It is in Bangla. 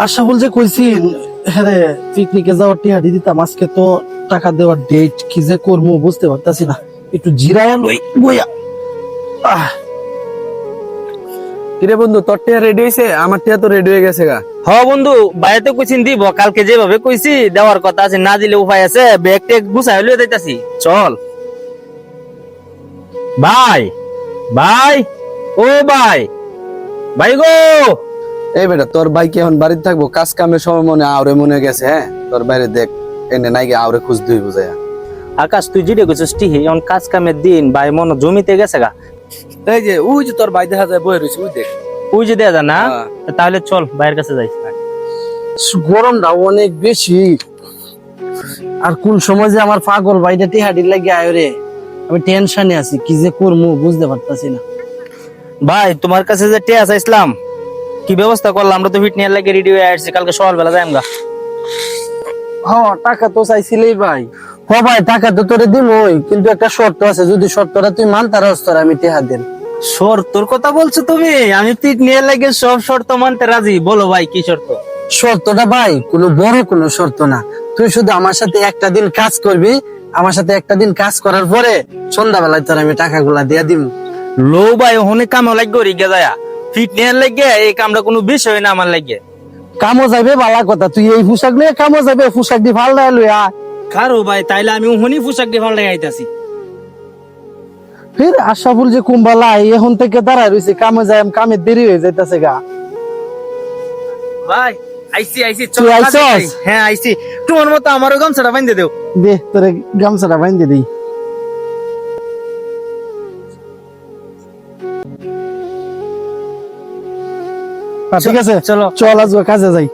আশা বল যে কইছি হ্যাঁ পিকনিকে যাওয়ার টিহাদি দিতাম, আজকে তো টাকা দেওয়ার ডেট, কি যে করবো বুঝতে পারতাছি না। একটু জিরায়া লই বইয়া। কিরে বন্ধু, তোর টিয়া রেডি হয়েছে? আমার টিয়া তো রেডি হয়ে গেছে গা। হ বন্ধু, বাইরে কইছিন দিব, কালকে যেভাবে কইছি দেওয়ার কথা আছে, না দিলে উপায় আছে। ব্যাগ টেক গুছাই হইলে যাইতাছি, চল। ভাই ভাই, ও ভাই, ভাই গো। এই বেটা, তোর ভাই কি এখন বাড়িতে থাকবো? কাজ কামের সময় মনে আউরে মনে গেছে। হ্যাঁ, তোর বাইরে দেখ, এনে নাই গে আউরে খুঁজ দুই বুঝাইয়া। আকাশ, তুই জিডে কইছিস টিহি, এখন কাজ কামের দিন, ভাই মন জমিতে গেছে গা। এই যে ওই যে তোর ভাই দেখা যায় বয়ে রয়েছে, ওই দেখ। ওই যে দেয়া যা না, হ্যাঁ। তাহলে চল বাইরের কাছে যাই। গরমটা অনেক বেশি, আর কোন সময় যে আমার পাগল ভাইটা টিহাডির লাগে আয় রে, আমি টেনশনে আছি, কি যে করবো বুঝতে পারতাছি না। ভাই তোমার কাছে যে টিয়া চাইছিলাম, কি ব্যবস্থা করলাম? আমরা তো ফিট নিয়ে লাগে রেডি হয়ে আসছি, কালকে সকালবেলা যাই আমরা। টাকা তো চাইছিলেই ভাই। ভাই টাকা তো তোরে দিমই, কিন্তু একটা শর্ত আছে, যদি শর্তটা তুই মানতে পারস তোর আমি টিহা দেন। শর্তর কথা বলছো তুমি? আমি ফিট নিয়ে লাগে সব শর্ত মানতে রাজি, বলো ভাই কি শর্ত? শর্তটা ভাই কোনো বড় কোনো শর্ত না, তুই শুধু আমার সাথে একটা দিন কাজ করবি, আমার সাথে একটা দিন কাজ করার পরে সন্ধ্যাবেলায় তোর আমি টাকাগুলা দিয়ে দিব। লো ভাই, ওখানে কামও লাগবে রিগে যায়, ফিট নিয়ে লাগে এই কামটা কোনো বিষয় না আমার লাগে। কামও যাবে বালা কথা, তুই এই পোশাক নিয়ে কামও যাবে, পোশাক দিয়ে ভাল লই আয়। কারো ভাই, তাইলে আমি ওখানে পোশাক দিয়ে ভালো লাগাইতাছি। ফির আশাফুল যে কুম্বালা এখন থেকে দাঁড়ায় রয়েছে, কামে যায়, কামের দেরি হয়ে যাইতাছে গা। ভাই আইসি আইসি, তুই আইছস? হ্যাঁ আইসি। তোমার মতো আমারও গামছাটা বাঁধে দেও। দে তোরে গামছাটা বাঁধে দিই। ঠিক আছে, চলো। চল আজ কাজে যাই।